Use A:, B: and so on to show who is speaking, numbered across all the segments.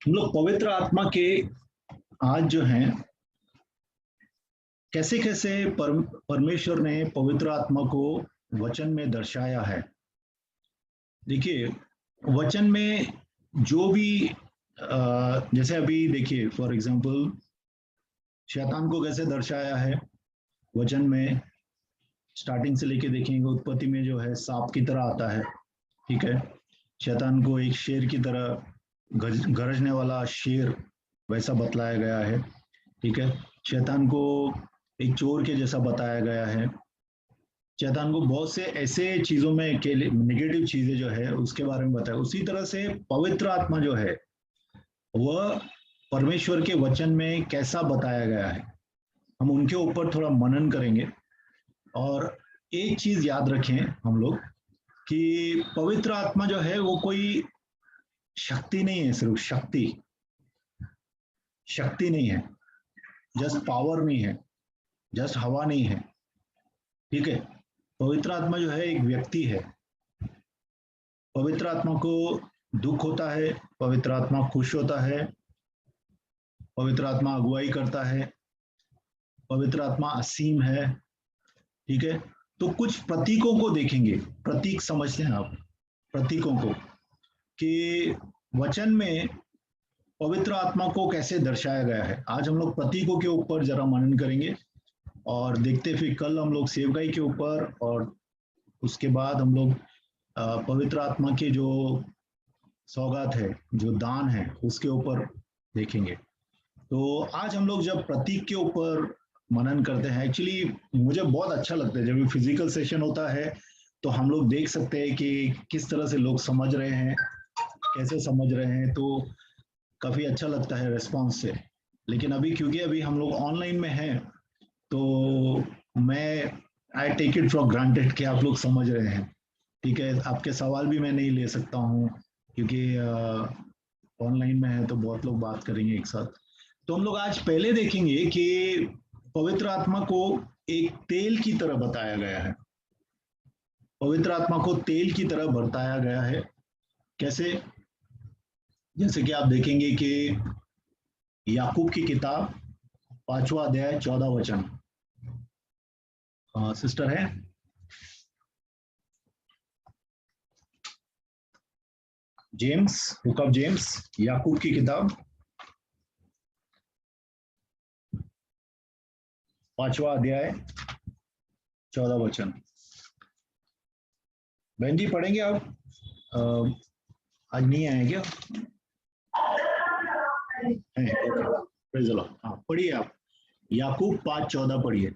A: हम लोग पवित्र आत्मा के आज जो हैं कैसे कैसे परमेश्वर ने पवित्र आत्मा को वचन में दर्शाया है। देखिए, वचन में जो भी जैसे अभी देखिए फॉर एग्जांपल शैतान को कैसे दर्शाया है वचन में। स्टार्टिंग से लेके देखेंगे, उत्पत्ति में जो है सांप की तरह आता है, ठीक है। शैतान को एक शेर की तरह गरजने वाला शेर वैसा बतलाया गया है, ठीक है। शैतान को एक चोर के जैसा बताया गया है। शैतान को बहुत से ऐसे चीजों में के नेगेटिव चीजें जो है उसके बारे में बताया। उसी तरह से पवित्र आत्मा जो है वह परमेश्वर के वचन में कैसा बताया गया है, हम उनके ऊपर थोड़ा मनन करेंगे। और एक चीज याद रखें हम लोग कि पवित्र आत्मा जो है वो कोई शक्ति नहीं है, सिर्फ शक्ति नहीं है, जस्ट पावर नहीं है, जस्ट हवा नहीं है, ठीक है। पवित्र आत्मा जो है एक व्यक्ति है। पवित्र आत्मा को दुख होता है, पवित्र आत्मा खुश होता है, पवित्र आत्मा अगुवाई करता है, पवित्र आत्मा असीम है, ठीक है। तो कुछ प्रतीकों को देखेंगे, प्रतीक समझते हैं आप प्रतीकों को, कि वचन में पवित्र आत्मा को कैसे दर्शाया गया है। आज हम लोग प्रतीकों के ऊपर जरा मनन करेंगे और देखते फिर कल हम लोग सेवकाई के ऊपर, और उसके बाद हम लोग पवित्र आत्मा के जो सौगात है, जो दान है, उसके ऊपर देखेंगे। तो आज हम लोग जब प्रतीक के ऊपर मनन करते हैं, एक्चुअली मुझे बहुत अच्छा लगता है जब भी फिजिकल सेशन होता है तो हम लोग देख सकते हैं कि किस तरह से लोग समझ रहे हैं, कैसे समझ रहे हैं, तो काफी अच्छा लगता है रेस्पॉन्स से। लेकिन अभी क्योंकि अभी हम लोग ऑनलाइन में हैं तो मैं I take it for granted कि आप लोग समझ रहे हैं, ठीक है। आपके सवाल भी मैं नहीं ले सकता हूँ क्योंकि ऑनलाइन में है तो बहुत लोग बात करेंगे एक साथ। तो हम लोग आज पहले देखेंगे कि पवित्र आत्मा को एक तेल की तरह बताया गया है। पवित्र आत्मा को तेल की तरह बरताया गया है। कैसे? जैसे कि आप देखेंगे कि याकूब की किताब 5वां अध्याय 14 वचन। सिस्टर है? जेम्स, बुक ऑफ जेम्स, याकूब की किताब 5वां अध्याय 14 वचन। बहन जी पढ़ेंगे आप? आज नहीं आए क्या? Okay, praise the Lord. हाँ पढ़िए आप, याकूब 5:14 पढ़िए।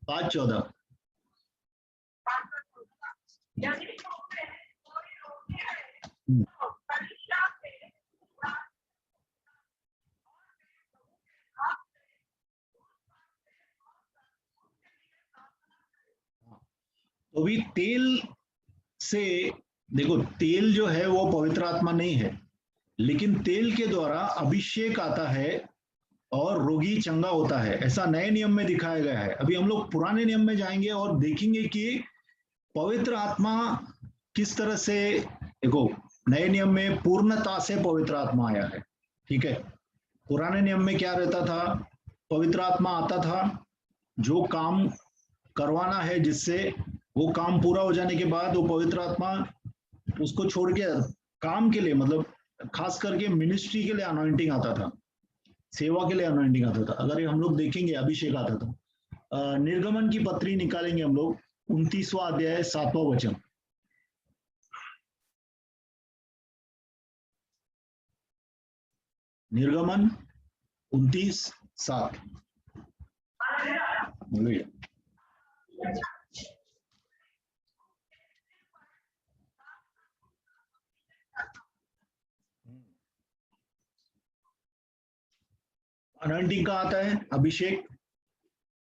A: पाँच चौदह। तो भी तेल से, देखो तेल जो है वो पवित्र आत्मा नहीं है, लेकिन तेल के द्वारा अभिषेक आता है और रोगी चंगा होता है, ऐसा नए नियम में दिखाया गया है। अभी हम लोग पुराने नियम में जाएंगे और देखेंगे कि पवित्र आत्मा किस तरह से, देखो नए नियम में पूर्णता से पवित्र आत्मा आया है, ठीक है। पुराने नियम में क्या रहता था? पवित्र आत्मा आता था, जो काम करवाना है जिससे वो काम पूरा हो जाने के बाद वो पवित्र आत्मा उसको छोड़ के काम के लिए, मतलब खास करके मिनिस्ट्री के लिए अनॉइंटिंग आता था, सेवा के लिए अनॉइंटिंग आता था। अगर हम लोग देखेंगे अभिषेक आता था। निर्गमन की पत्री निकालेंगे हम लोग, 29वां अध्याय 7वां वचन। निर्गमन 29:7। अनॉइंटिंग का आता है अभिषेक,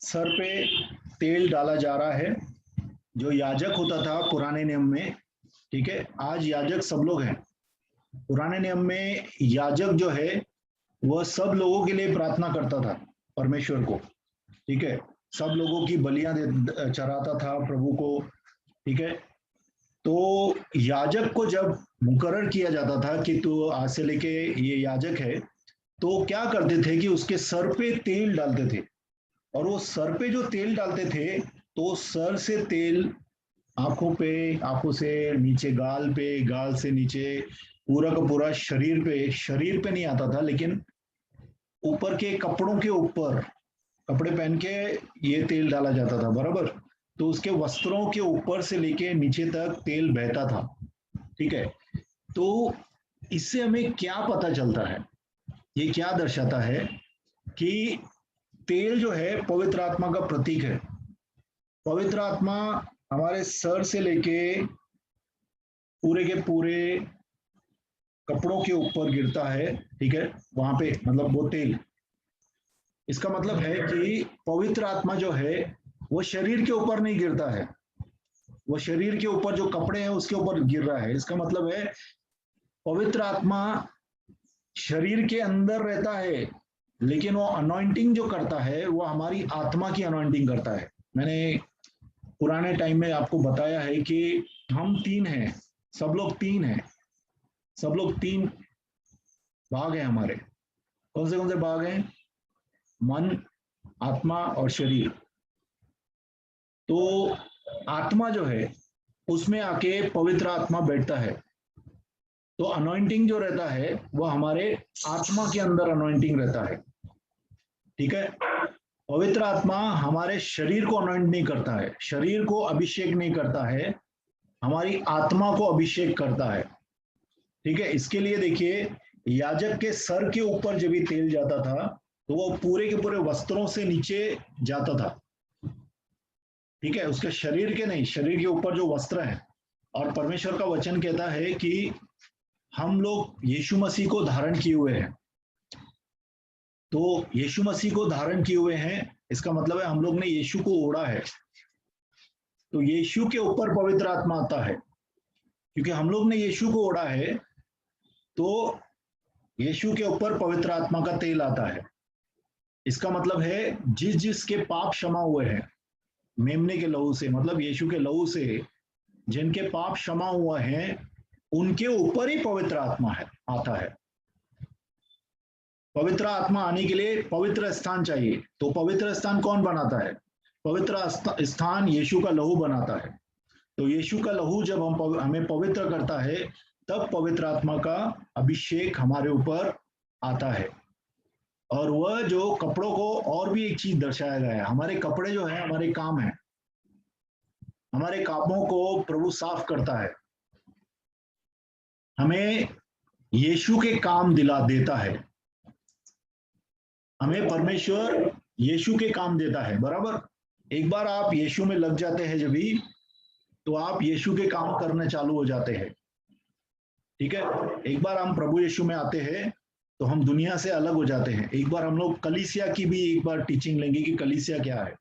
A: सर पे तेल डाला जा रहा है। जो याजक होता था पुराने नियम में, ठीक है, आज याजक सब लोग हैं। पुराने नियम में याजक जो है वह सब लोगों के लिए प्रार्थना करता था परमेश्वर को, ठीक है। सब लोगों की बलियां चढ़ाता था प्रभु को, ठीक है। तो याजक को जब मुकर्रर किया जाता था कि तू आज से लेके ये याजक है, तो क्या करते थे कि उसके सर पे तेल डालते थे, और वो सर पे जो तेल डालते थे तो सर से तेल आंखों पे, आंखों से नीचे गाल पे, गाल से नीचे पूरा का पूरा शरीर पे नहीं आता था, लेकिन ऊपर के कपड़ों के ऊपर, कपड़े पहन के ये तेल डाला जाता था, बराबर। तो उसके वस्त्रों के ऊपर से लेके नीचे तक तेल बहता था, ठीक है। तो इससे हमें क्या पता चलता है, ये क्या दर्शाता है कि तेल जो है पवित्र आत्मा का प्रतीक है। पवित्र आत्मा हमारे सर से लेके पूरे के पूरे कपड़ों के ऊपर गिरता है, ठीक है, वहां पे मतलब वो तेल। इसका मतलब है कि पवित्र आत्मा जो है वो शरीर के ऊपर नहीं गिरता है, वो शरीर के ऊपर जो कपड़े हैं उसके ऊपर गिर रहा है। इसका मतलब है पवित्र आत्मा शरीर के अंदर रहता है, लेकिन वो अनॉइंटिंग जो करता है वो हमारी आत्मा की अनॉइंटिंग करता है। मैंने पुराने टाइम में आपको बताया है कि हम तीन हैं, सब लोग तीन हैं, सब लोग तीन भाग हैं हमारे। कौन से भाग हैं? मन, आत्मा और शरीर। तो आत्मा जो है उसमें आके पवित्र आत्मा बैठता है, तो अनॉइंटिंग जो रहता है वो हमारे आत्मा के अंदर अनॉइंटिंग रहता है, ठीक है। पवित्र आत्मा हमारे शरीर को अनॉइंट नहीं करता है, शरीर को अभिषेक नहीं करता है, हमारी आत्मा को अभिषेक करता है, ठीक है। इसके लिए देखिए, याजक के सर के ऊपर जब भी तेल जाता था तो वो पूरे के पूरे वस्त्रों से नीचे जाता था, ठीक है, उसके शरीर के नहीं, शरीर के ऊपर जो वस्त्र है। और परमेश्वर का वचन कहता है कि हम लोग यीशु मसीह को धारण किए हुए हैं। तो यीशु मसीह को धारण किए हुए हैं, इसका मतलब है हम लोग ने यीशु को ओढ़ा है। तो यीशु के ऊपर पवित्र आत्मा आता है, क्योंकि हम लोग ने यीशु को ओढ़ा है, तो यीशु के ऊपर पवित्र आत्मा का तेल आता है। इसका मतलब है जिसके पाप क्षमा हुए हैं मेमने के लहू से, मतलब यीशु के लहू से जिनके पाप क्षमा हुआ है, उनके ऊपर ही पवित्र आत्मा है आता है। पवित्र आत्मा आने के लिए पवित्र स्थान चाहिए। तो पवित्र स्थान कौन बनाता है? पवित्र स्थान यीशु का लहू बनाता है। तो यीशु का लहू जब हमें पवित्र करता है, तब पवित्र आत्मा का अभिषेक हमारे ऊपर आता है। और वह जो कपड़ों को, और भी एक चीज दर्शाया गया है, हमारे कपड़े जो है हमारे काम है, हमारे कामों को प्रभु साफ करता है, हमें यीशु के काम दिला देता है, हमें परमेश्वर यीशु के काम देता है, बराबर। एक बार आप यीशु में लग जाते हैं जब भी, तो आप यीशु के काम करने चालू हो जाते हैं, ठीक है। एक बार हम प्रभु यीशु में आते हैं तो हम दुनिया से अलग हो जाते हैं। एक बार हम लोग कलीसिया की भी एक बार टीचिंग लेंगे कि कलीसिया क्या है,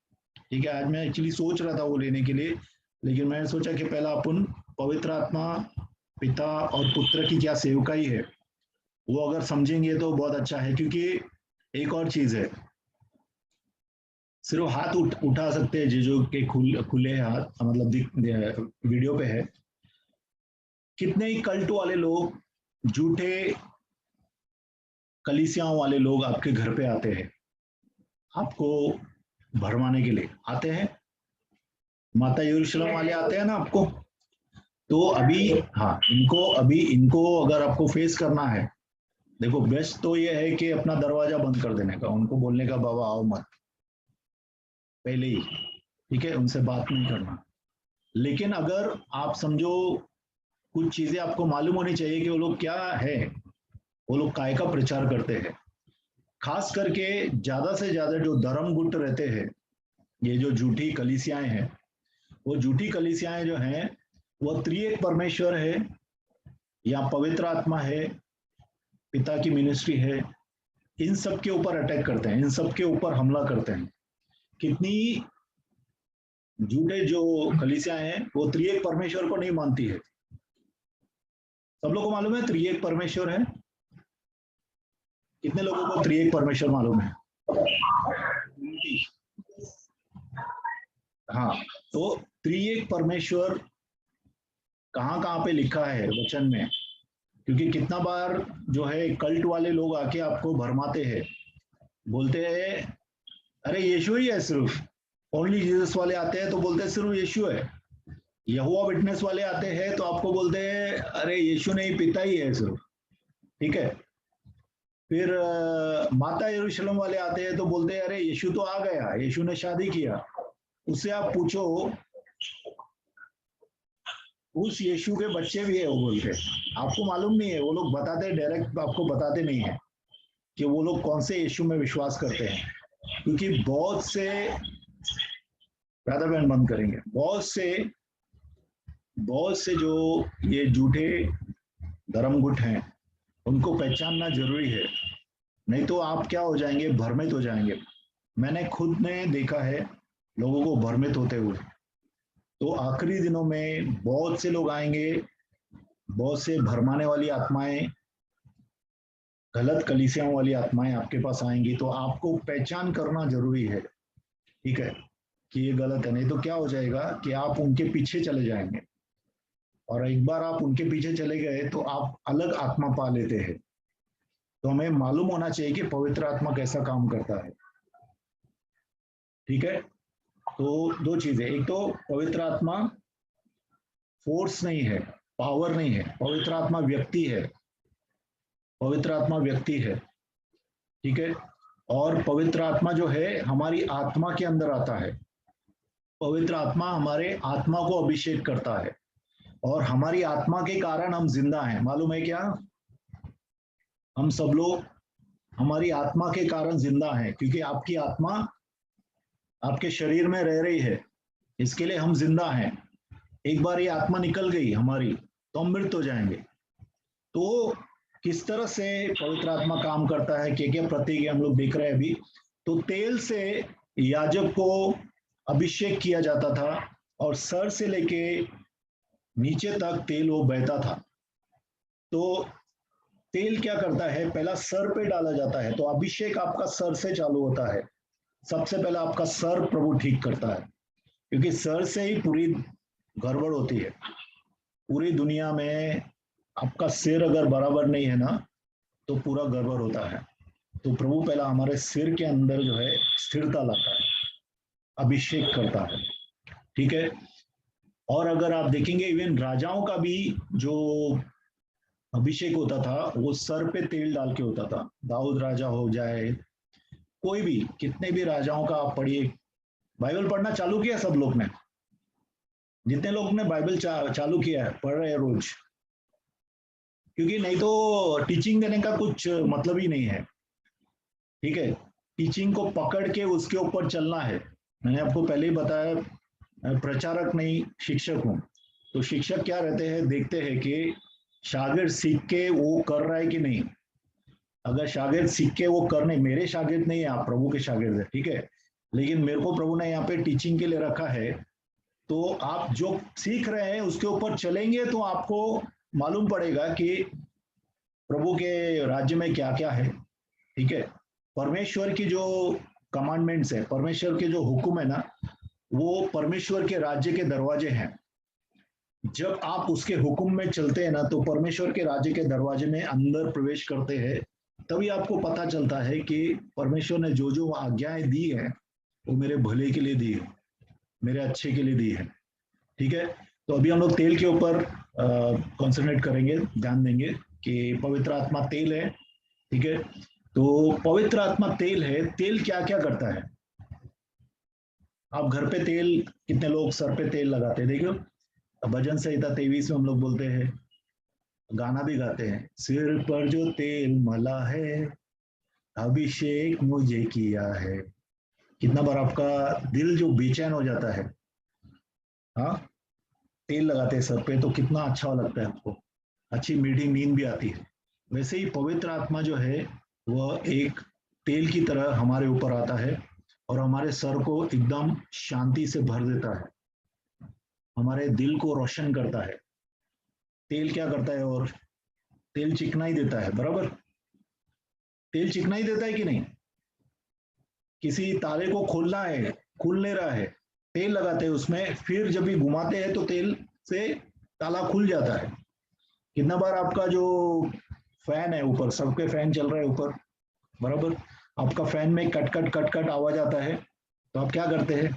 A: ठीक है। आज मैं एक्चुअली सोच रहा था वो लेने के लिए, लेकिन मैंने सोचा कि पहला अपन पवित्र आत्मा, पिता और पुत्र की क्या सेवकाई है, वो अगर समझेंगे तो बहुत अच्छा है। क्योंकि एक और चीज है, सिर्फ हाथ उठा सकते हैं जो के खुले हाथ, मतलब वीडियो पे है। कितने ही कल्ट वाले लोग, झूठे कलीसियाओं वाले लोग आपके घर पे आते हैं, आपको भरमाने के लिए आते हैं। माता यरूशलेम वाले आते हैं ना आपको, तो अभी, हाँ, इनको अगर आपको फेस करना है, देखो बेस्ट तो ये है कि अपना दरवाजा बंद कर देने का, उनको बोलने का बाबा आओ मत, पहले ही, ठीक है, उनसे बात नहीं करना। लेकिन अगर आप समझो, कुछ चीजें आपको मालूम होनी चाहिए कि वो लोग क्या है, वो लोग काय का प्रचार करते हैं। खास करके ज्यादा से ज्यादा जो धर्म गुट रहते हैं, ये जो झूठी कलीसियाएं हैं, वो झूठी कलीसियाएं जो हैं, वो त्रिएक परमेश्वर है या पवित्र आत्मा है, पिता की मिनिस्ट्री है, इन सब के ऊपर अटैक करते हैं, इन सब के ऊपर हमला करते हैं। कितनी झूठे जो कलीसियाएं हैं वो त्रिएक परमेश्वर को नहीं मानती है। सब लोगों को मालूम है त्रिएक परमेश्वर है? कितने लोगों को त्रिएक परमेश्वर मालूम है? हाँ, तो त्रिएक परमेश्वर कहाँ कहाँ पे लिखा है वचन में, क्योंकि कितना बार जो है कल्ट वाले लोग आके आपको भरमाते हैं, बोलते हैं अरे यीशु ही है सिर्फ, ओनली जीसस वाले आते हैं तो बोलते हैं सिर्फ यीशु है, यहोवा विटनेस वाले आते हैं तो आपको बोलते हैं अरे यीशु नहीं, पिता ही है सिर्फ, ठीक है। फिर माता यरूशलेम वाले आते हैं तो बोलते हैं अरे यीशु तो आ गया, यीशु ने शादी किया। उससे आप पूछो उस यीशु के बच्चे भी है, वो बोलते आपको मालूम नहीं है, वो लोग बताते डायरेक्ट, आपको बताते नहीं है कि वो लोग कौन से यीशु में विश्वास करते हैं, क्योंकि बहुत से राधा बहन बंद करेंगे, बहुत से जो ये झूठे धर्मगुट हैं उनको पहचानना जरूरी है, नहीं तो आप क्या हो जाएंगे, भ्रमित हो जाएंगे। मैंने खुद ने देखा है लोगों को भ्रमित होते हुए। तो आखिरी दिनों में बहुत से लोग आएंगे, बहुत से भरमाने वाली आत्माएं, गलत कलीसियाओं वाली आत्माएं आपके पास आएंगी, तो आपको पहचान करना जरूरी है, ठीक है, कि ये गलत है, नहीं तो क्या हो जाएगा कि आप उनके पीछे चले जाएंगे, और एक बार आप उनके पीछे चले गए तो आप अलग आत्मा पा लेते हैं। तो हमें मालूम होना चाहिए कि पवित्र आत्मा कैसा काम करता है, ठीक है। तो दो चीजें, एक तो पवित्र आत्मा फोर्स नहीं है, पावर नहीं है, पवित्र आत्मा व्यक्ति है, पवित्र आत्मा व्यक्ति है, ठीक है। और पवित्र आत्मा जो है हमारी आत्मा के अंदर आता है, पवित्र आत्मा हमारे आत्मा को अभिषेक करता है, और हमारी आत्मा के कारण हम जिंदा हैं, मालूम है क्या? हम सब लोग हमारी आत्मा के कारण जिंदा हैं, क्योंकि आपकी आत्मा आपके शरीर में रह रही है, इसके लिए हम जिंदा हैं। एक बार ये आत्मा निकल गई हमारी तो हम मृत हो जाएंगे। तो किस तरह से पवित्र आत्मा काम करता है, क्या प्रतीक हम लोग देख रहे हैं अभी। तो तेल से याजक को अभिषेक किया जाता था, और सर से लेके नीचे तक तेल वो बहता था। तो तेल क्या करता है, पहला सर पे डाला जाता है, तो अभिषेक आपका सर से चालू होता है। सबसे पहला आपका सर प्रभु ठीक करता है, क्योंकि सर से ही पूरी गड़बड़ होती है। पूरी दुनिया में आपका सिर अगर बराबर नहीं है ना तो पूरा गड़बड़ होता है। तो प्रभु पहला हमारे सिर के अंदर जो है स्थिरता लाता है, अभिषेक करता है, ठीक है। और अगर आप देखेंगे इवन राजाओं का भी जो अभिषेक होता था वो सर पे तेल डाल के होता था। दाऊद राजा हो जाए, कोई भी, कितने भी राजाओं का आप पढ़िए। बाइबल पढ़ना चालू किया सब लोग ने, जितने लोग ने बाइबल चालू किया है पढ़ रहे हैं रोज, क्योंकि नहीं तो टीचिंग देने का कुछ मतलब ही नहीं है, ठीक है। टीचिंग को पकड़ के उसके ऊपर चलना है। मैंने आपको पहले ही बताया, प्रचारक नहीं शिक्षक हूँ। तो शिक्षक क्या रहते हैं, देखते हैं कि शागिर्द सीख के वो कर रहा है कि नहीं। अगर शागिर्द सीख के वो करने, मेरे शागिर्द नहीं है, आप प्रभु के शागिर्द है, ठीक है, लेकिन मेरे को प्रभु ने यहाँ पे टीचिंग के लिए रखा है। तो आप जो सीख रहे हैं उसके ऊपर चलेंगे तो आपको मालूम पड़ेगा कि प्रभु के राज्य में क्या क्या है, ठीक है। परमेश्वर की जो कमांडमेंट्स है, परमेश्वर के जो हुक्म है ना, वो परमेश्वर के राज्य के दरवाजे हैं। जब आप उसके हुक्म में चलते हैं ना तो परमेश्वर के राज्य के दरवाजे में अंदर प्रवेश करते हैं, तभी आपको पता चलता है कि परमेश्वर ने जो जो आज्ञाएं दी है वो मेरे भले के लिए दी है, मेरे अच्छे के लिए दी है, ठीक है। तो अभी हम लोग तेल के ऊपर कॉन्सेंट्रेट करेंगे, ध्यान देंगे कि पवित्र आत्मा तेल है, ठीक है। तो पवित्र आत्मा तेल है। तेल क्या क्या करता है? आप घर पे तेल, कितने लोग सर पे तेल लगाते हैं, देखो भजन संहिता 23 में हम लोग बोलते हैं, गाना भी गाते हैं, सिर पर जो तेल मला है अभिषेक मुझे किया है। कितना बार आपका दिल जो बेचैन हो जाता है, हाँ, तेल लगाते हैं सर पे तो कितना अच्छा लगता है आपको, अच्छी मीठी नींद भी आती है। वैसे ही पवित्र आत्मा जो है वह एक तेल की तरह हमारे ऊपर आता है और हमारे सर को एकदम शांति से भर देता है, हमारे दिल को रोशन करता है। तेल क्या करता है? और तेल चिकनाई देता है, बराबर। तेल चिकनाई देता है कि नहीं? किसी ताले को खोलना है, खुल नहीं रहा है, तेल लगाते हैं उसमें, फिर जब भी घुमाते हैं तो तेल से ताला खुल जाता है। कितना बार आपका जो फैन है ऊपर, सबके फैन चल रहे हैं ऊपर, बराबर, आपका फैन में कट कट कट कट आवाज आता है, तो आप क्या करते हैं?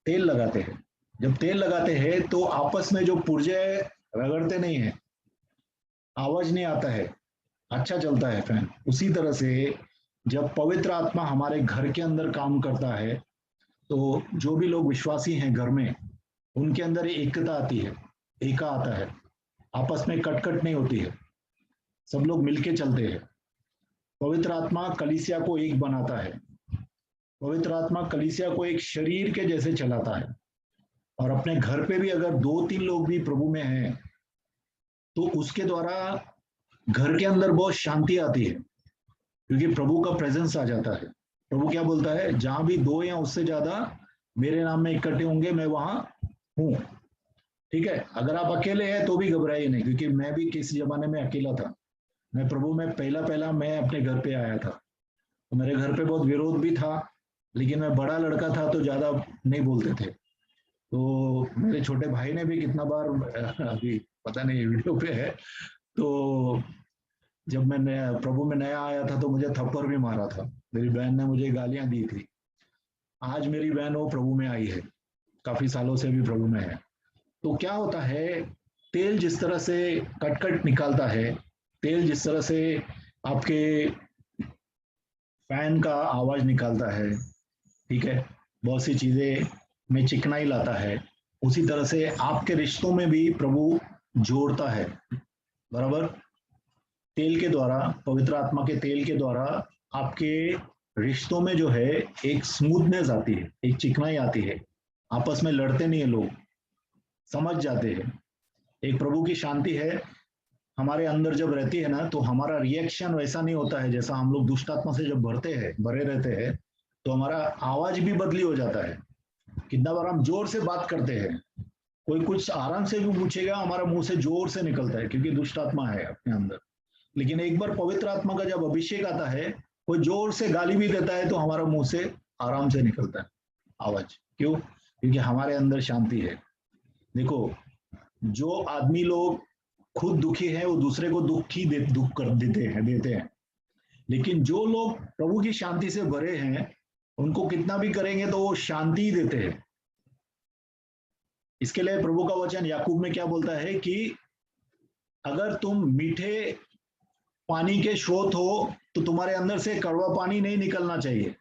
A: तेल लगाते हैं। जब तेल लगाते हैं तो आपस में जो पुर्जे रगड़ते नहीं है, आवाज नहीं आता है, अच्छा चलता है फैन। उसी तरह से जब पवित्र आत्मा हमारे घर के अंदर काम करता है तो जो भी लोग विश्वासी हैं घर में, उनके अंदर एकता आती है, एका आता है, आपस में कटकट नहीं होती है, सब लोग मिलके चलते हैं। पवित्र आत्मा कलीसिया को एक बनाता है। पवित्र आत्मा कलीसिया को एक शरीर के जैसे चलाता है। और अपने घर पे भी अगर 2-3 लोग भी प्रभु में हैं तो उसके द्वारा घर के अंदर बहुत शांति आती है, क्योंकि प्रभु का प्रेजेंस आ जाता है। प्रभु क्या बोलता है? जहां भी 2 या उससे ज्यादा मेरे नाम में इकट्ठे होंगे, मैं वहां हूं। ठीक है, अगर आप अकेले हैं तो भी घबराइए नहीं, क्योंकि मैं भी किसी जमाने में अकेला था। मैं प्रभु में पहला पहला मैं अपने घर पे आया था, तो मेरे घर पे बहुत विरोध भी था, लेकिन मैं बड़ा लड़का था तो ज्यादा नहीं बोलते थे। तो मेरे छोटे भाई ने भी कितना बार, अभी पता नहीं वीडियो पे है, तो जब मैं प्रभु में नया आया था तो मुझे थप्पड़ भी मारा था, मेरी बहन ने मुझे गालियां दी थी। आज मेरी बहन वो प्रभु में आई है, काफी सालों से भी प्रभु में है। तो क्या होता है, तेल जिस तरह से कटकट निकालता है, तेल जिस तरह से आपके फैन का आवाज निकालता है, ठीक है, बहुत सी चीजें में चिकनाई लाता है, उसी तरह से आपके रिश्तों में भी प्रभु जोड़ता है, बराबर। तेल के द्वारा, पवित्र आत्मा के तेल के द्वारा आपके रिश्तों में जो है एक स्मूथनेस आती है, एक चिकनाई आती है, आपस में लड़ते नहीं है लोग, समझ जाते हैं। एक प्रभु की शांति है हमारे अंदर जब रहती है ना, तो हमारा रिएक्शन वैसा नहीं होता है जैसा हम लोग दुष्ट आत्मा से जब भरे रहते हैं, तो हमारा आवाज भी बदली हो जाता है। कितना बार हम जोर से बात करते हैं, कोई कुछ आराम से भी पूछेगा, हमारा मुंह से जोर से निकलता है, क्योंकि दुष्ट आत्मा है अपने अंदर। लेकिन एक बार पवित्र आत्मा का जब अभिषेक आता है, कोई जोर से गाली भी देता है तो हमारा मुंह से आराम से निकलता है आवाज। क्यों? क्योंकि हमारे अंदर शांति है। देखो, जो आदमी लोग खुद दुखी है वो दूसरे को दुख कर देते हैं, लेकिन जो लोग प्रभु की शांति से भरे हैं, उनको कितना भी करेंगे तो वो शांति ही देते हैं। इसके लिए प्रभु का वचन याकूब में क्या बोलता है कि अगर तुम मीठे पानी के स्रोत हो तो तुम्हारे अंदर से कड़वा पानी नहीं निकलना चाहिए।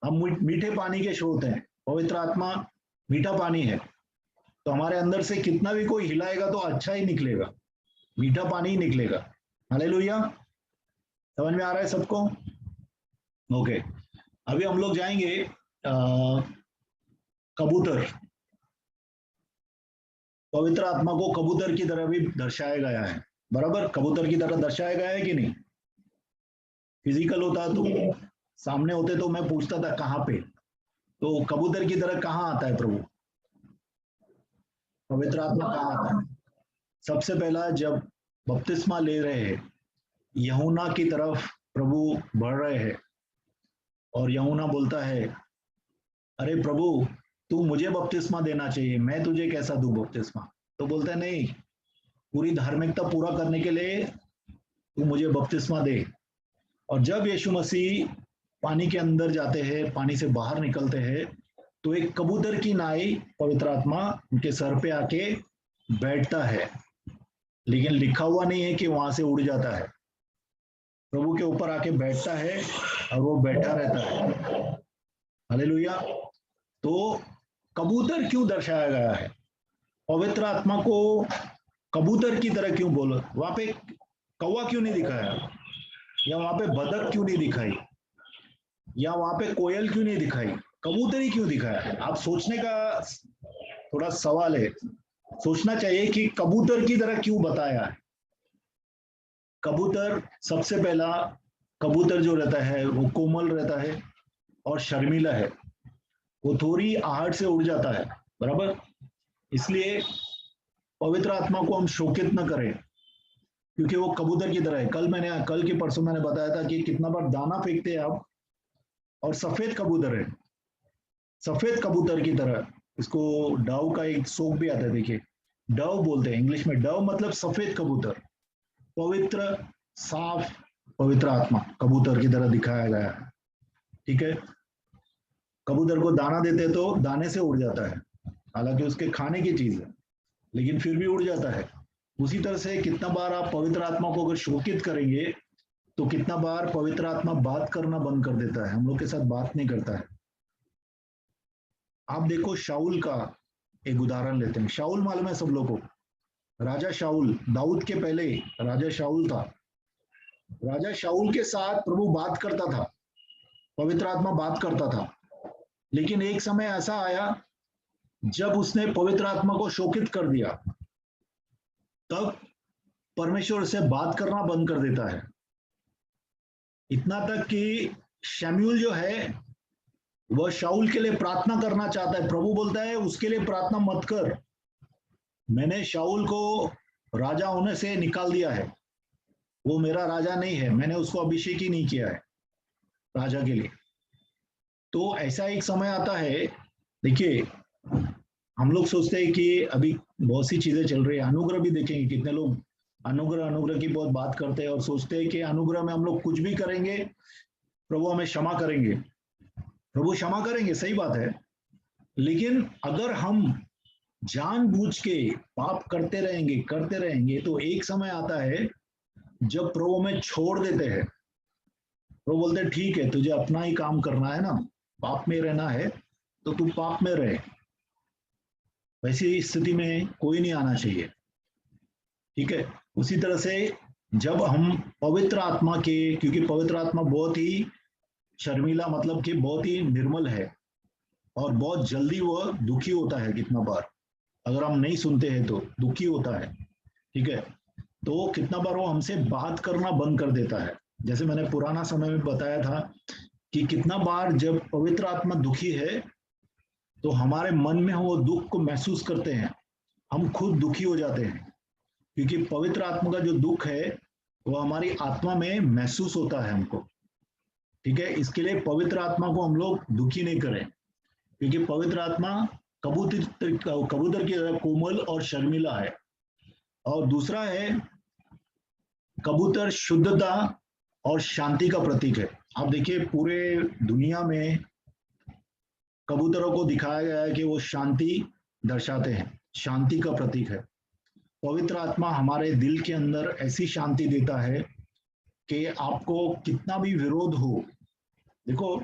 A: हम मीठे पानी के स्रोत हैं, पवित्र आत्मा मीठा पानी है, तो हमारे अंदर से कितना भी कोई हिलाएगा तो अच्छा ही निकलेगा, मीठा पानी ही निकलेगा। हालेलुया, समझ में आ रहा है सबको? ओके, अभी हम लोग जाएंगे कबूतर। पवित्र आत्मा को कबूतर की तरह भी दर्शाया गया है, बराबर। कबूतर की तरह दर्शाया गया है कि नहीं? फिजिकल होता तो सामने होते तो मैं पूछता था कहाँ पे, तो कबूतर की तरह कहाँ आता है प्रभु? पवित्र आत्मा कहाँ आता है? सबसे पहला जब बपतिस्मा ले रहे हैं, यूहन्ना की तरफ प्रभु बढ़ रहे हैं, और यूहन्ना बोलता है, अरे प्रभु, तू मुझे बपतिस्मा देना चाहिए, मैं तुझे कैसा दूं बपतिस्मा? तो बोलता है नहीं, पूरी धार्मिकता पूरा करने के लिए तू मुझे बपतिस्मा दे। और जब यीशु मसीह पानी के अंदर जाते हैं, पानी से बाहर निकलते हैं, तो एक कबूतर की नाई पवित्र आत्मा उनके सर पे आके बैठता है, लेकिन लिखा हुआ नहीं है कि वहां से उड़ जाता है। प्रभु के ऊपर आके बैठता है और वो बैठा रहता है। हालेलुया। तो कबूतर क्यों दर्शाया गया है? पवित्र आत्मा को कबूतर की तरह क्यों बोलो? वहां पे कौवा क्यों नहीं दिखाया, या वहां पे बतख क्यों नहीं दिखाई, या वहां पे कोयल क्यों नहीं दिखाई, कबूतर ही क्यों दिखाया? आप सोचने का थोड़ा सवाल है, सोचना चाहिए कि कबूतर की तरह क्यों बताया है। कबूतर, सबसे पहला, कबूतर जो रहता है वो कोमल रहता है और शर्मीला है, वो थोड़ी आहट से उड़ जाता है, बराबर। इसलिए पवित्र आत्मा को हम शोकित न करें, क्योंकि वो कबूतर की तरह है। कल के परसों मैंने बताया था कि कितना बार दाना फेंकते हैं आप, और सफेद कबूतर है, सफेद कबूतर की तरह, इसको डाउ का एक शोक भी आता है, देखिए, डव बोलते हैं इंग्लिश में, डव मतलब सफेद कबूतर, पवित्र, साफ, पवित्र आत्मा कबूतर की तरह दिखाया गया है। ठीक है, कबूतर को दाना देते तो दाने से उड़ जाता है, हालांकि उसके खाने की चीज है, लेकिन फिर भी उड़ जाता है। उसी तरह से कितना बार आप पवित्र आत्मा को अगर शोकित करेंगे तो कितना बार पवित्र आत्मा बात करना बंद कर देता है, हम लोग के साथ बात नहीं करता है। आप देखो शाऊल का एक उदाहरण लेते हैं। शाऊल मालूम है सब लोग को, राजा शाऊल, दाऊद के पहले राजा शाऊल था। राजा शाऊल के साथ प्रभु बात करता था, पवित्र आत्मा बात करता था, लेकिन एक समय ऐसा आया जब उसने पवित्र आत्मा को शोकित कर दिया, तब परमेश्वर से बात करना बंद कर देता है। इतना तक कि शमूएल जो है वह शाऊल के लिए प्रार्थना करना चाहता है, प्रभु बोलता है उसके लिए प्रार्थना मत कर, मैंने शाऊल को राजा होने से निकाल दिया है, वो मेरा राजा नहीं है, मैंने उसको अभिषेक ही नहीं किया है राजा के लिए। तो ऐसा एक समय आता है, देखिए हम लोग सोचते हैं कि अभी बहुत सी चीजें चल रही है, अनुग्रह भी देखेंगे, कितने लोग अनुग्रह अनुग्रह की बहुत बात करते हैं और सोचते हैं कि अनुग्रह में हम लोग कुछ भी करेंगे प्रभु हमें क्षमा करेंगे। प्रभु क्षमा करेंगे, सही बात है, लेकिन अगर हम जानबूझ के पाप करते रहेंगे तो एक समय आता है जब प्रभु हमें छोड़ देते हैं। प्रभु बोलते हैं ठीक है, तुझे अपना ही काम करना है ना, पाप में रहना है तो तू पाप में रहे, वैसी स्थिति में कोई नहीं आना चाहिए। ठीक है, उसी तरह से जब हम पवित्र आत्मा के, क्योंकि पवित्र आत्मा बहुत ही शर्मिला, मतलब कि बहुत ही निर्मल है और बहुत जल्दी वह दुखी होता है, कितना बार अगर हम नहीं सुनते हैं तो दुखी होता है। ठीक है, तो कितना बार वो हमसे बात करना बंद कर देता है। जैसे मैंने पुराना समय में बताया था कि कितना बार जब पवित्र आत्मा दुखी है तो हमारे मन में हम वो दुख को महसूस करते हैं, हम खुद दुखी हो जाते हैं, क्योंकि पवित्र आत्मा का जो दुख है वो हमारी आत्मा में महसूस होता है हमको। ठीक है, इसके लिए पवित्र आत्मा को हम लोग दुखी नहीं करें, क्योंकि पवित्र आत्मा कबूतर की तरह कोमल और शर्मिला है। और दूसरा है, कबूतर शुद्धता और शांति का प्रतीक है। आप देखिए पूरे दुनिया में कबूतरों को दिखाया गया है कि वो शांति दर्शाते हैं, शांति का प्रतीक है। पवित्र आत्मा हमारे दिल के अंदर ऐसी शांति देता है कि आपको कितना भी विरोध हो, देखो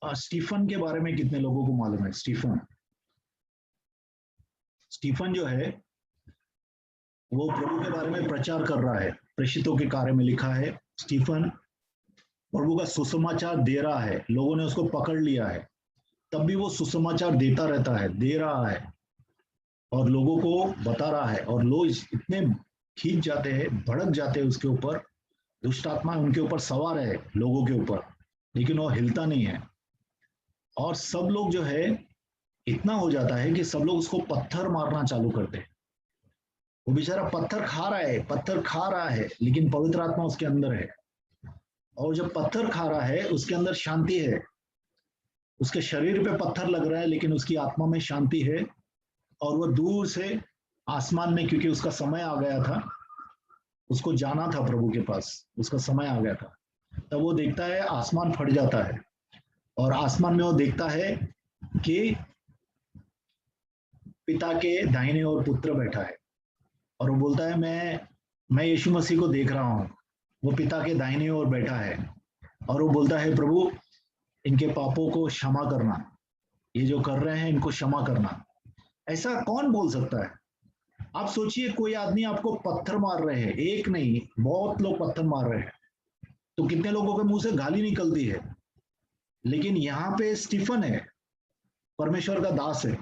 A: स्टीफन के बारे में कितने लोगों को मालूम है? स्टीफन जो है वो प्रभु के बारे में प्रचार कर रहा है, प्रेषितों के कार्य में लिखा है स्टीफन प्रभु का सुसमाचार दे रहा है, लोगों ने उसको पकड़ लिया है, तब भी वो सुसमाचार देता रहता है, दे रहा है और लोगों को बता रहा है, और लोग इतने खींच जाते हैं, भड़क जाते हैं उसके ऊपर, दुष्ट आत्मा उनके ऊपर सवार है लोगों के ऊपर, लेकिन वो हिलता नहीं है। और सब लोग जो है इतना हो जाता है कि सब लोग उसको पत्थर मारना चालू करते हैं। वो बेचारा पत्थर खा रहा है, लेकिन पवित्र आत्मा उसके अंदर है, और जब पत्थर खा रहा है उसके अंदर शांति है, उसके शरीर पे पत्थर लग रहा है लेकिन उसकी आत्मा में शांति है। और वह दूर से आसमान में, क्योंकि उसका समय आ गया था, उसको जाना था प्रभु के पास, उसका समय आ गया था, तब वो देखता है आसमान फट जाता है और आसमान में वो देखता है कि पिता के दाहिने ओर पुत्र बैठा है, और वो बोलता है मैं यीशु मसीह को देख रहा हूँ, वो पिता के दाहिने ओर बैठा है, और वो बोलता है प्रभु इनके पापों को क्षमा करना, ये जो कर रहे हैं इनको क्षमा करना। ऐसा कौन बोल सकता है? आप सोचिए, कोई आदमी आपको पत्थर मार रहे हैं, एक नहीं बहुत लोग पत्थर मार रहे हैं, तो कितने लोगों के मुंह से गाली निकलती है। लेकिन यहाँ पे स्टीफन है, परमेश्वर का दास है,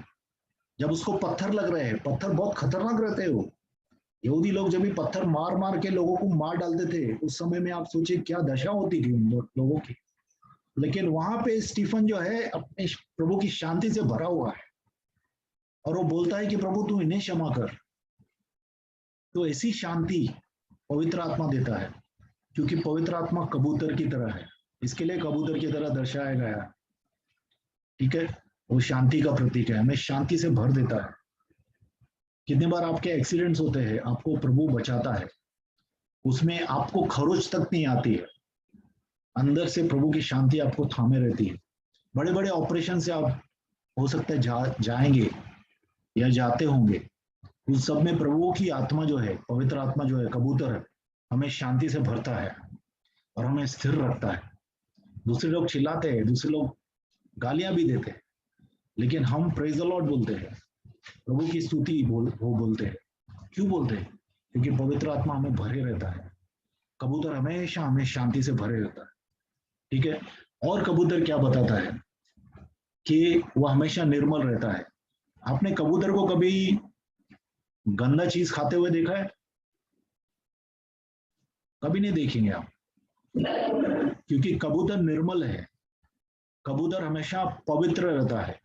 A: जब उसको पत्थर लग रहे हैं, पत्थर बहुत खतरनाक रहते हैं, वो यहूदी लोग जब भी पत्थर मार मार के लोगों को मार डालते थे उस समय में, आप सोचिए क्या दशा होती थी उन लोगों की। लेकिन वहां पे स्टीफन जो है अपने प्रभु की शांति से भरा हुआ है, और वो बोलता है कि प्रभु तू इन्हें क्षमा कर। तो ऐसी शांति पवित्र आत्मा देता है, क्योंकि पवित्र आत्मा कबूतर की तरह है, इसके लिए कबूतर की तरह दर्शाया गया है। ठीक है, वो शांति का प्रतीक है, हमें शांति से भर देता है। कितनी बार आपके एक्सीडेंट्स होते हैं, आपको प्रभु बचाता है, उसमें आपको खरोच तक नहीं आती है, अंदर से प्रभु की शांति आपको थामे रहती है। बड़े बड़े ऑपरेशन से आप हो सकता है जाएंगे या जाते होंगे, उस सब में प्रभु की आत्मा जो है, पवित्र आत्मा जो है, कबूतर है, हमें शांति से भरता है और हमें स्थिर रखता है। दूसरे लोग चिल्लाते हैं, दूसरे लोग गालियां भी देते हैं, लेकिन हम प्रेज द लॉर्ड बोलते हैं, प्रभु की स्तुति वो बोलते हैं। क्यों बोलते हैं? क्योंकि पवित्र आत्मा हमें भरे रहता है। कबूतर हमेशा हमें शांति से भरे रहता है। ठीक है। और कबूतर क्या बताता है कि वह हमेशा निर्मल रहता है। आपने कबूतर को कभी गंदा चीज खाते हुए देखा है? कभी नहीं देखेंगे आप, क्योंकि कबूतर निर्मल है, कबूतर हमेशा पवित्र रहता है।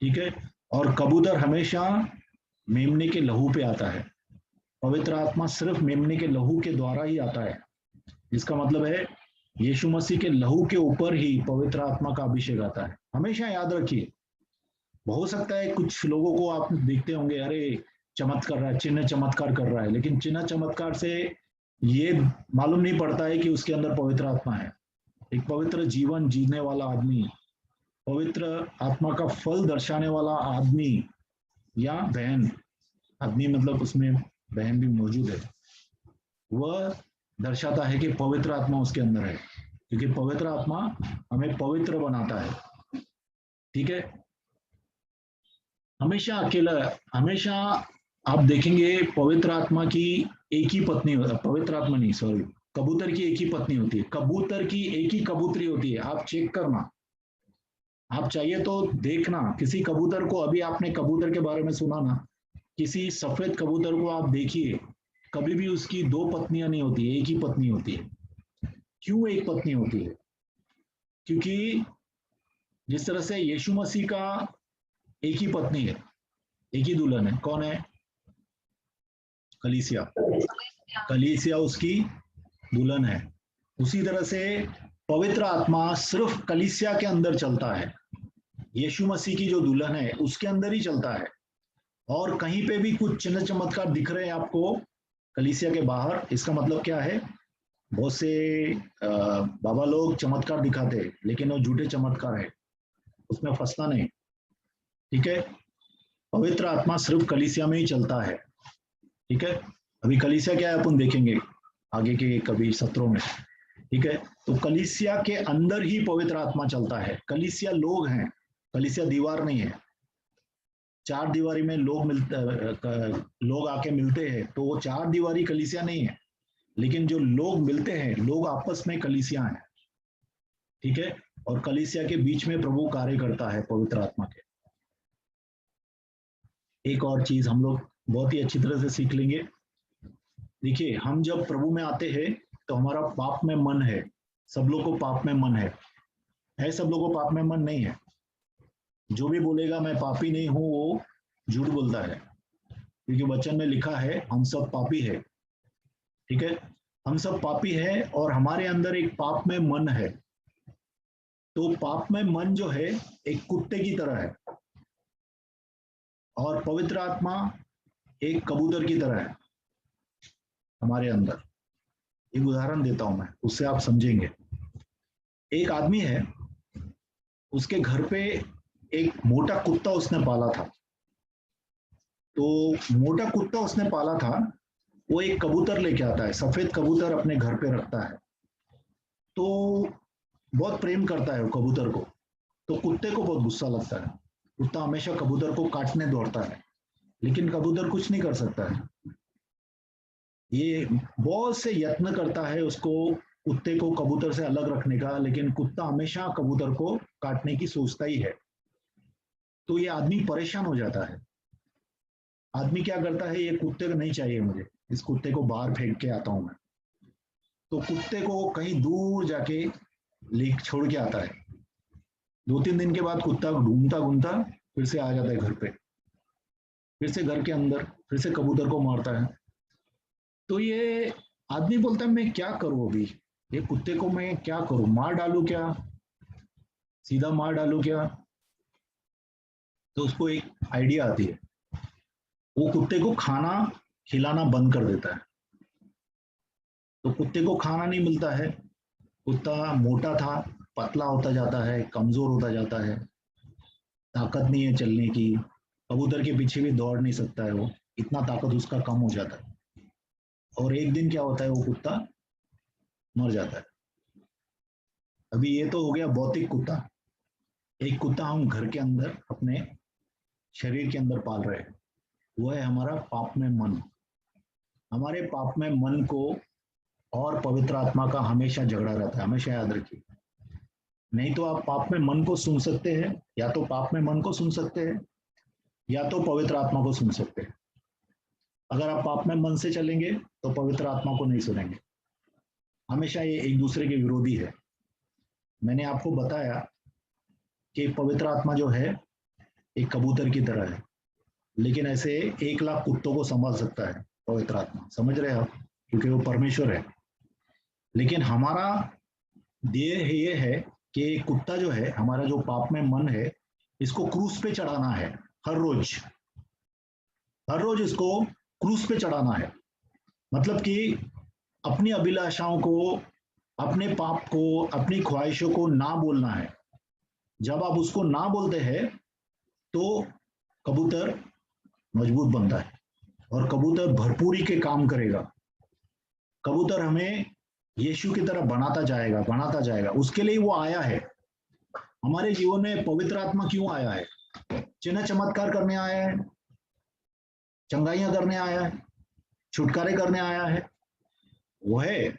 A: ठीक है। और कबूतर हमेशा मेमने के लहू पे आता है। पवित्र आत्मा सिर्फ मेमने के लहू के द्वारा ही आता है। इसका मतलब है यीशु मसीह के लहू के ऊपर ही पवित्र आत्मा का अभिषेक आता है। हमेशा याद रखिए, हो सकता है कुछ लोगों को आप देखते होंगे, अरे चमत्कार रहा है, चिन्ह चमत्कार कर रहा है, लेकिन चिन्ह चमत्कार से ये मालूम नहीं पड़ता है कि उसके अंदर पवित्र आत्मा है। एक पवित्र जीवन जीने वाला आदमी, पवित्र आत्मा का फल दर्शाने वाला आदमी या बहन, आदमी मतलब उसमें बहन भी मौजूद है, वह दर्शाता है कि पवित्र आत्मा उसके अंदर है, क्योंकि पवित्र आत्मा हमें पवित्र बनाता है। ठीक है। हमेशा अकेला, हमेशा आप देखेंगे पवित्र आत्मा की एक ही पत्नी, पवित्र आत्मा नहीं सॉरी, कबूतर की एक ही पत्नी होती है, कबूतर की एक ही कबूतरी होती है। आप चेक करना, आप चाहिए तो देखना किसी कबूतर को, अभी आपने कबूतर के बारे में सुना ना, किसी सफेद कबूतर को आप देखिए, कभी भी उसकी दो पत्नियां नहीं होती, एक ही पत्नी होती है। क्यों एक पत्नी होती है? क्योंकि जिस तरह से यीशु मसीह का एक ही पत्नी है, एक ही दुल्हन है, कौन है? कलीसिया। कलीसिया उसकी दुल्हन है। उसी तरह से पवित्र आत्मा सिर्फ कलीसिया के अंदर चलता है, यीशु मसीह की जो दुल्हन है उसके अंदर ही चलता है। और कहीं पे भी कुछ चिन्ह चमत्कार दिख रहे हैं आपको कलीसिया के बाहर, इसका मतलब क्या है? बहुत से बाबा लोग चमत्कार दिखाते हैं, लेकिन वो झूठे चमत्कार है, उसमें फंसना नहीं। ठीक है। पवित्र आत्मा सिर्फ कलीसिया में ही चलता है। ठीक है। अभी कलीसिया क्या है अपन देखेंगे आगे के कभी सत्रों में। ठीक है। तो कलीसिया के अंदर ही पवित्र आत्मा चलता है। कलीसिया लोग हैं, कलीसिया दीवार नहीं है। चार दीवारी में लोग आके मिलते हैं, तो वो चार दीवारी कलीसिया नहीं है, लेकिन जो लोग मिलते हैं, लोग आपस में कलीसिया हैं। ठीक है। और कलीसिया के बीच में प्रभु कार्य करता है पवित्र आत्मा के। एक और चीज हम लोग बहुत ही अच्छी तरह से सीख लेंगे। देखिए, हम जब प्रभु में आते हैं तो हमारा पाप में मन है। सब लोग को पाप में मन है, सब लोगों को पाप में मन नहीं है। जो भी बोलेगा मैं पापी नहीं हूं, वो झूठ बोलता है, क्योंकि वचन में लिखा है हम सब पापी है। ठीक है। हम सब पापी है और हमारे अंदर एक पाप में मन है। तो पाप में मन जो है एक कुत्ते की तरह है, और पवित्र आत्मा एक कबूतर की तरह है हमारे अंदर। एक उदाहरण देता हूं मैं, उससे आप समझेंगे। एक आदमी है, उसके घर पे एक मोटा कुत्ता उसने पाला था। तो मोटा कुत्ता उसने पाला था, वो एक कबूतर लेके आता है, सफेद कबूतर अपने घर पे रखता है। तो बहुत प्रेम करता है वो कबूतर को। तो कुत्ते को बहुत गुस्सा लगता है, कुत्ता हमेशा कबूतर को काटने दौड़ता है, लेकिन कबूतर कुछ नहीं कर सकता है। ये बहुत से यत्न करता है उसको, कुत्ते को कबूतर से अलग रखने का, लेकिन कुत्ता हमेशा कबूतर को काटने की सोचता ही है। तो ये आदमी परेशान हो जाता है। आदमी क्या करता है, ये कुत्ते को नहीं चाहिए मुझे, इस कुत्ते को बाहर फेंक के आता हूं मैं। तो कुत्ते को कहीं दूर जाके ले छोड़ के आता है। 2-3 दिन के बाद कुत्ता घूमता घूमता फिर से आ जाता है घर पे, फिर से घर के अंदर, फिर से कबूतर को मारता है। तो ये आदमी बोलता है मैं क्या करूं अभी, ये कुत्ते को मैं क्या करूं, मार डालूं क्या, सीधा मार डालूं क्या? तो उसको एक आइडिया आती है। वो कुत्ते को खाना खिलाना बंद कर देता है। तो कुत्ते को खाना नहीं मिलता है, कुत्ता मोटा था, पतला होता जाता है, कमजोर होता जाता है, ताकत नहीं है चलने की, कबूतर के पीछे भी दौड़ नहीं सकता है वो, इतना ताकत उसका कम हो जाता है। और एक दिन क्या होता है, वो कुत्ता मर जाता है। अभी ये तो हो गया भौतिक कुत्ता। एक कुत्ता हम घर के अंदर अपने शरीर के अंदर पाल रहे हैं, वो है हमारा पाप में मन। हमारे पाप में मन को और पवित्र आत्मा का हमेशा झगड़ा रहता है, हमेशा याद रखिए। नहीं तो आप पाप में मन को सुन सकते हैं, या तो पाप में मन को सुन सकते हैं, या तो पवित्र आत्मा को सुन सकते हैं। अगर आप पाप में मन से चलेंगे तो पवित्र आत्मा को नहीं सुनेंगे। हमेशा ये एक दूसरे के विरोधी है। मैंने आपको बताया कि पवित्र आत्मा जो है एक कबूतर की तरह है, लेकिन ऐसे 1,00,000 कुत्तों को संभाल सकता है पवित्र आत्मा, समझ रहे हैं आप, क्योंकि वो परमेश्वर है। लेकिन हमारा ध्येय ये है कि कुत्ता जो है, हमारा जो पाप में मन है, इसको क्रूस पे चढ़ाना है। हर रोज इसको क्रूस पे चढ़ाना है। मतलब कि अपनी अभिलाषाओं को, अपने पाप को, अपनी ख्वाहिशों को ना बोलना है। जब आप उसको ना बोलते हैं तो कबूतर मजबूत बनता है और कबूतर भरपूरी के काम करेगा। कबूतर हमें यीशु की तरह बनाता जाएगा। उसके लिए वो आया है। हमारे जीवन में पवित्र आत्मा क्यों आया है? चिन्ह चमत्कार करने आया है, चंगाइयां करने आया है, छुटकारे करने आया है, वो है।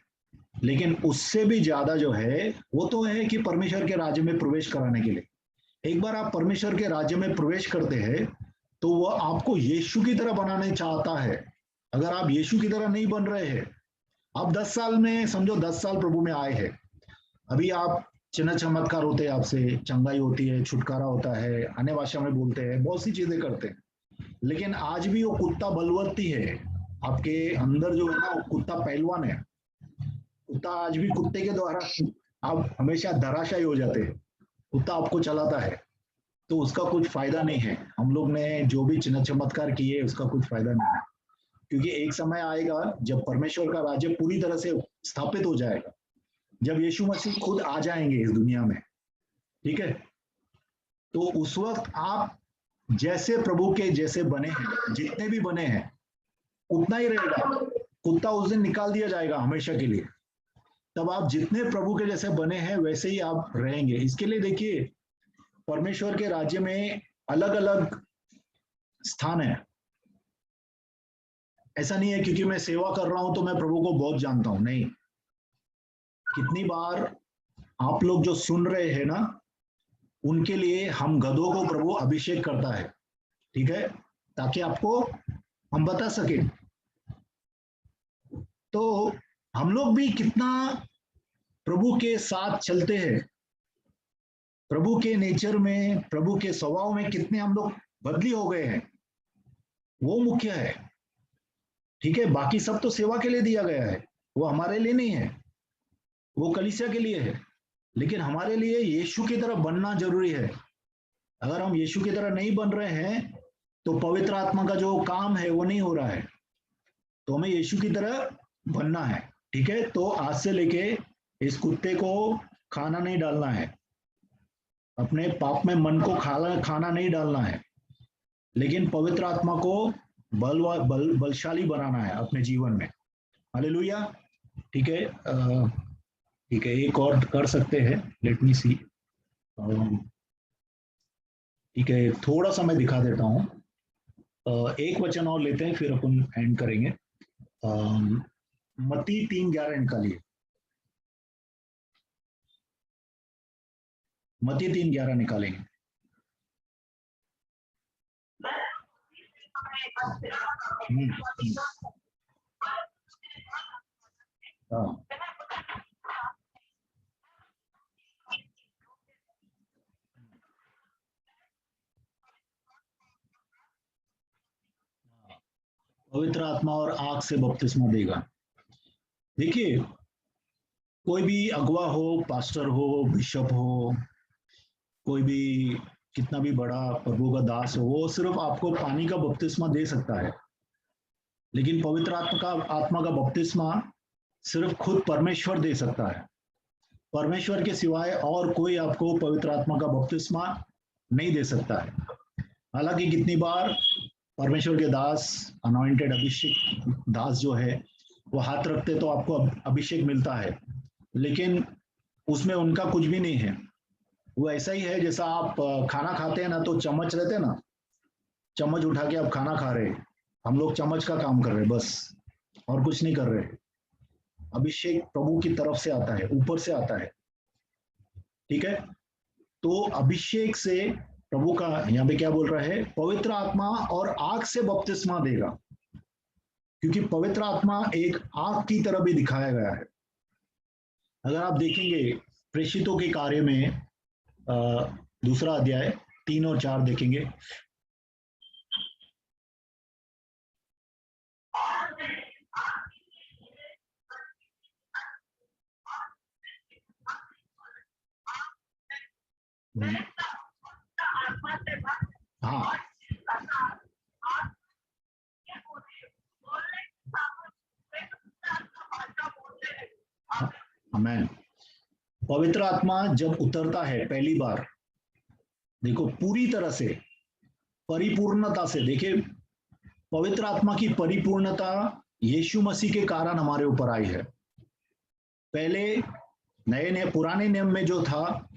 A: लेकिन उससे भी ज्यादा जो है वो तो है कि परमेश्वर के राज्य में प्रवेश कराने के लिए। एक बार आप परमेश्वर के राज्य में प्रवेश करते हैं तो वो आपको यीशु की तरह बनाने चाहता है। अगर आप यीशु की तरह नहीं बन रहे हैं, आप 10 साल में समझो 10 साल प्रभु में आए हैं, अभी आप चिन्ह चमत्कार होते हैं, आपसे चंगाई होती है, छुटकारा होता है, अन्य भाषा में बोलते हैं, बहुत सी चीजें करते हैं, लेकिन आज भी वो कुत्ता बलवर्ती है। आपके अंदर जो है ना, वो कुत्ता पहलवान है। कुत्ता आज भी कुत्ते के द्वारा आप हमेशा धराशायी हो जाते हैं। कुत्ता आपको चलाता है तो उसका कुछ फायदा नहीं है। हम लोग ने जो भी चिन्ह चमत्कार किए उसका कुछ फायदा नहीं है, क्योंकि एक समय आएगा जब परमेश्वर का राज्य पूरी तरह से स्थापित हो जाएगा, जब यीशु मसीह खुद आ जाएंगे इस दुनिया में, ठीक है? तो उस वक्त आप जैसे प्रभु के जैसे बने हैं, जितने भी बने हैं, उतना ही रहेगा। कुत्ता उस दिन निकाल दिया जाएगा हमेशा के लिए। तब आप जितने प्रभु के जैसे बने हैं वैसे ही आप रहेंगे। इसके लिए देखिए, परमेश्वर के राज्य में अलग अलग स्थान है। ऐसा नहीं है क्योंकि मैं सेवा कर रहा हूं तो मैं प्रभु को बहुत जानता हूं, नहीं। कितनी बार आप लोग जो सुन रहे हैं ना, उनके लिए हम गधों को प्रभु अभिषेक करता है, ठीक है, ताकि आपको हम बता सके। तो हम लोग भी कितना प्रभु के साथ चलते हैं, प्रभु के नेचर में, प्रभु के स्वभाव में कितने हम लोग बदली हो गए हैं, वो मुख्य है, ठीक है। बाकी सब तो सेवा के लिए दिया गया है, वो हमारे लिए नहीं है, वो कलीसिया के लिए है। लेकिन हमारे लिए यीशु की तरह बनना जरूरी है। अगर हम यीशु की तरह नहीं बन रहे हैं तो पवित्र आत्मा का जो काम है वो नहीं हो रहा है। तो हमें यीशु की तरह बनना है, ठीक है। तो आज से लेके इस कुत्ते को खाना नहीं डालना है, अपने पाप में मन को खाना नहीं डालना है, लेकिन पवित्र आत्मा को बलशाली बनाना है अपने जीवन में। हालेलुया, ठीक है। ठीक है, एक और कर सकते हैं, लेट मी सी। ठीक है, थोड़ा सा मैं दिखा देता हूँ। एक वचन और लेते हैं फिर अपन एंड करेंगे। मत्ती 3:11 निकालिए। मत्ती 3:11 निकालेंगे। हाँ, पवित्र आत्मा और आग से बपतिस्मा देगा। देखिए, कोई भी अगुवा हो, पास्टर हो, बिशप हो, कोई भी कितना भी बड़ा प्रभु का दास हो, वो सिर्फ आपको पानी का बपतिस्मा दे सकता है, लेकिन पवित्र आत्मा का बपतिस्मा सिर्फ खुद परमेश्वर दे सकता है। परमेश्वर के सिवाय और कोई आपको पवित्र आत्मा का बपतिस्मा नहीं दे सकता है। हालांकि कितनी बार परमेश्वर के दास, अनॉइंटेड अभिषेक दास जो है, वो हाथ रखते तो आपको अभिषेक मिलता है, लेकिन उसमें उनका कुछ भी नहीं है। वो ऐसा ही है जैसा आप खाना खाते हैं ना, तो चम्मच रहते हैं ना, चम्मच उठा के आप खाना खा रहे हैं, हम लोग चम्मच का काम कर रहे हैं बस, और कुछ नहीं कर रहे। अभिषेक प्रभु की तरफ से आता है, ऊपर से आता है, ठीक है। तो अभिषेक से प्रभु का यहाँ पे क्या बोल रहा है, पवित्र आत्मा और आग से बपतिस्मा देगा, क्योंकि पवित्र आत्मा एक आग की तरह भी दिखाया गया है। अगर आप देखेंगे प्रेषितों के कार्य में दूसरा अध्याय 3 और 4 देखेंगे, हाँ आमेन। पवित्र आत्मा जब उतरता है पहली बार, देखो पूरी तरह से, परिपूर्णता से, देखिए पवित्र आत्मा की परिपूर्णता यीशु मसीह के कारण हमारे ऊपर आई है। पहले नए पुराने नियम में जो था,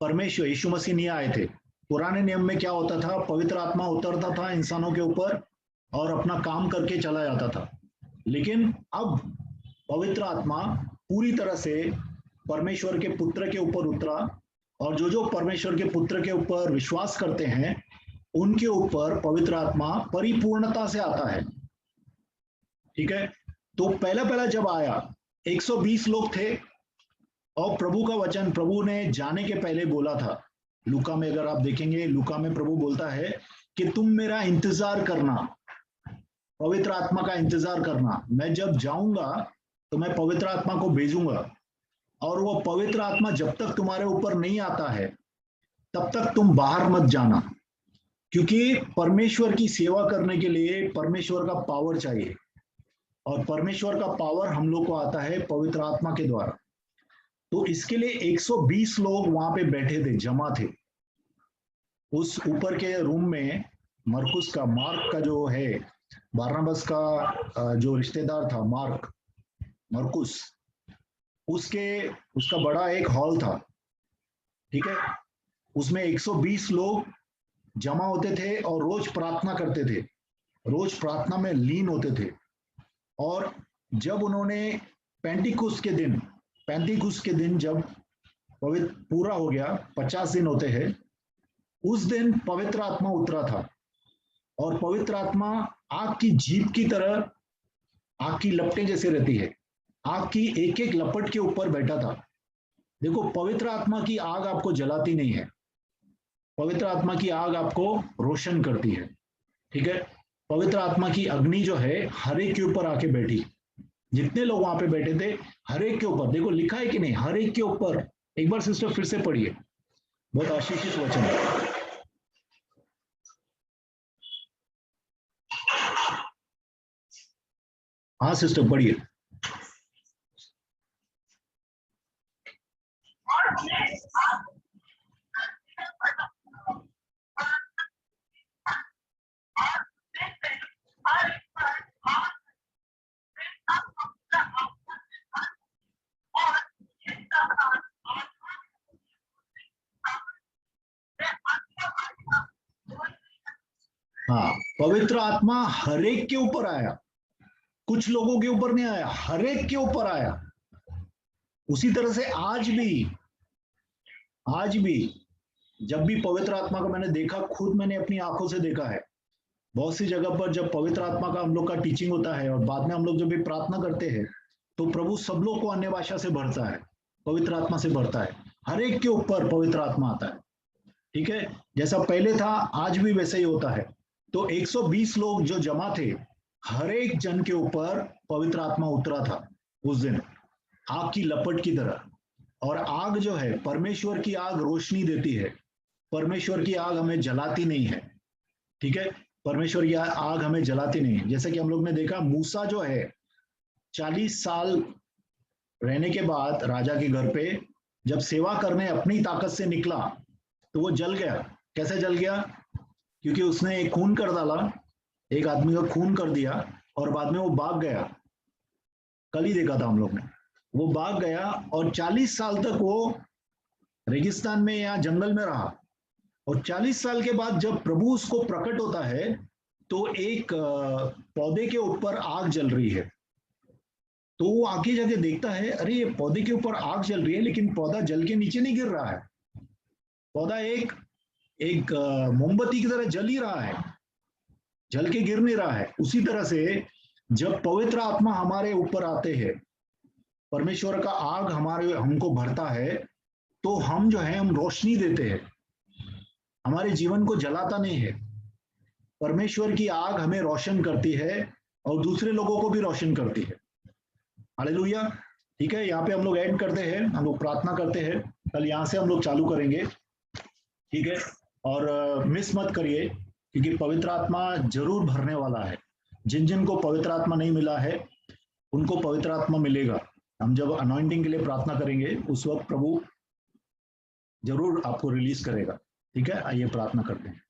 A: परमेश्वर यीशु मसीह नहीं आए थे। पुराने नियम में क्या होता था, पवित्र आत्मा उतरता था इंसानों के ऊपर और अपना काम करके चला जाता था। लेकिन अब पवित्र आत्मा पूरी तरह से परमेश्वर के पुत्र के ऊपर उतरा, और जो जो परमेश्वर के पुत्र के ऊपर विश्वास करते हैं उनके ऊपर पवित्र आत्मा परिपूर्णता से आता है, ठीक है। तो पहला पहला जब आया 120 लोग थे, और प्रभु का वचन प्रभु ने जाने के पहले बोला था। लूका में अगर आप देखेंगे, लूका में प्रभु बोलता है कि तुम मेरा इंतजार करना, पवित्र आत्मा का इंतजार करना, मैं जब जाऊंगा तो मैं पवित्र आत्मा को भेजूंगा, और वो पवित्र आत्मा जब तक तुम्हारे ऊपर नहीं आता है तब तक तुम बाहर मत जाना, क्योंकि परमेश्वर की सेवा करने के लिए परमेश्वर का पावर चाहिए, और परमेश्वर का पावर हम लोग को आता है पवित्र आत्मा के द्वारा। तो इसके लिए 120 लोग वहां पे बैठे थे, जमा थे उस ऊपर के रूम में। मरकुस का, मार्क का जो है, बारनबास का जो रिश्तेदार था मरकुस, उसका बड़ा एक हॉल था, ठीक है। उसमें 120 लोग जमा होते थे और रोज प्रार्थना करते थे, रोज प्रार्थना में लीन होते थे। और जब उन्होंने पेंटिकुस्त के दिन जब पवित्र पूरा हो गया, 50 दिन होते हैं, उस दिन पवित्र आत्मा उतरा था, और पवित्र आत्मा आग की जीप की तरह, आग की लपटें जैसे रहती है, आग की एक एक लपट के ऊपर बैठा था। देखो पवित्र आत्मा की आग आपको जलाती नहीं है, पवित्र आत्मा की आग आपको रोशन करती है, ठीक है। पवित्र आत्मा की अग्नि जो है हर एक के ऊपर आके बैठी, जितने लोग वहां पे बैठे थे हर एक के ऊपर, देखो लिखा है कि नहीं, हर एक के ऊपर। एक बार सिस्टर फिर से पढ़िए, बहुत आशीषित वचन है। हाँ सिस्टर पढ़िए। हाँ, पवित्र आत्मा हर एक के ऊपर आया, कुछ लोगों के ऊपर नहीं आया, हर एक के ऊपर आया। उसी तरह से आज भी जब भी पवित्र आत्मा को मैंने देखा, खुद मैंने अपनी आंखों से देखा है, बहुत सी जगह पर जब पवित्र आत्मा का हम लोग का टीचिंग होता है और बाद में हम लोग जब भी प्रार्थना करते हैं, तो प्रभु सब लोग को अन्य भाषा से भरता है, पवित्र आत्मा से भरता है, हर एक के ऊपर पवित्र आत्मा आता है, ठीक है। जैसा पहले था आज भी वैसे ही होता है। तो 120 लोग जो जमा थे, हर एक जन के ऊपर पवित्र आत्मा उतरा था उस दिन, आग की लपट की तरह। और आग जो है, परमेश्वर की आग रोशनी देती है, परमेश्वर की आग हमें जलाती नहीं है, ठीक है। परमेश्वर की आग हमें जलाती नहीं है। जैसे कि हम लोग ने देखा, मूसा जो है 40 साल रहने के बाद राजा के घर पे जब सेवा करने अपनी ताकत से निकला तो वो जल गया। कैसे जल गया? क्योंकि उसने एक खून कर डाला, एक आदमी का खून कर दिया, और बाद में वो भाग गया। कल ही देखा था हम लोग ने, वो भाग गया और 40 साल तक वो रेगिस्तान में या जंगल में रहा। और 40 साल के बाद जब प्रभु उसको प्रकट होता है तो एक पौधे के ऊपर आग जल रही है। तो वो आगे जाके देखता है, अरे ये पौधे के ऊपर आग जल रही है, लेकिन पौधा जल के नीचे नहीं गिर रहा है। पौधा एक एक मोमबत्ती की तरह जल ही रहा है, जल के गिर नहीं रहा है। उसी तरह से जब पवित्र आत्मा हमारे ऊपर आते हैं, परमेश्वर का आग हमारे हमको भरता है, तो हम जो है हम रोशनी देते हैं, हमारे जीवन को जलाता नहीं है। परमेश्वर की आग हमें रोशन करती है और दूसरे लोगों को भी रोशन करती है। हालेलुया। ठीक है, यहाँ पे हम लोग एंड करते हैं, हम लोग प्रार्थना करते हैं। कल यहाँ से हम लोग चालू करेंगे, ठीक है। और मिस मत करिए, क्योंकि पवित्र आत्मा जरूर भरने वाला है। जिन जिन को पवित्र आत्मा नहीं मिला है उनको पवित्र आत्मा मिलेगा। हम जब अनॉइंटिंग के लिए प्रार्थना करेंगे उस वक्त प्रभु जरूर आपको रिलीज करेगा, ठीक है। आइए प्रार्थना करते हैं।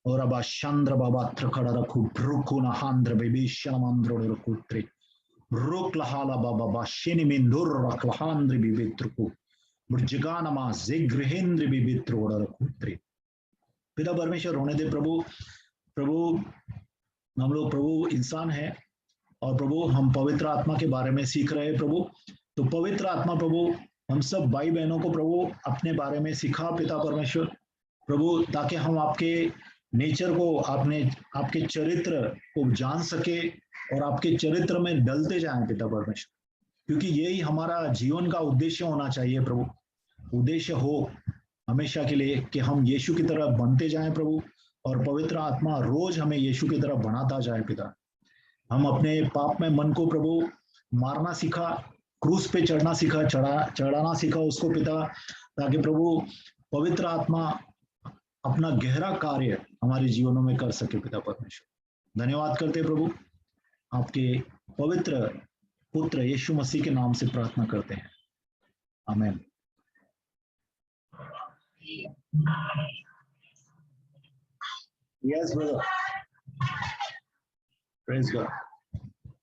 A: और अब चंद्र बाबा त्रखड़ रखु भ्रुकु नहांद्र बेबी श्यामांद्रो रखुत्रे रुक लहाला बाबा बाशेनि मिंदुर रखलहांद्र बिबित्रकु ब्रजगानमा जिग्रहेंद्र बिबित्रोड़ रखुत्रे। पिता परमेश्वर होने दे प्रभु। प्रभु हम लोग प्रभु इंसान है, और प्रभु हम पवित्र आत्मा के बारे में सीख रहे हैं प्रभु। तो पवित्र आत्मा प्रभु हम सब भाई बहनों को प्रभु अपने बारे में सिखा पिता परमेश्वर प्रभु, ताकि हम आपके नेचर को, आपके चरित्र को जान सके और आपके चरित्र में डलते जाएं पिता परमेश्वर। क्योंकि यही हमारा जीवन का उद्देश्य होना चाहिए प्रभु। उद्देश्य हो हमेशा के लिए कि हम यीशु की तरह बनते जाएं प्रभु, और पवित्र आत्मा रोज हमें यीशु की तरह बनाता जाए पिता। हम अपने पाप में मन को प्रभु मारना सीखा, क्रूस पे चढ़ना सीखा, चढ़ाना सीखा उसको पिता, ताकि प्रभु पवित्र आत्मा अपना गहरा कार्य हमारे जीवनों में कर सके पिता परमेश्वर। धन्यवाद करते प्रभु, आपके पवित्र पुत्र यीशु मसीह के नाम से प्रार्थना करते हैं, आमीन। Yes, brother. Praise God.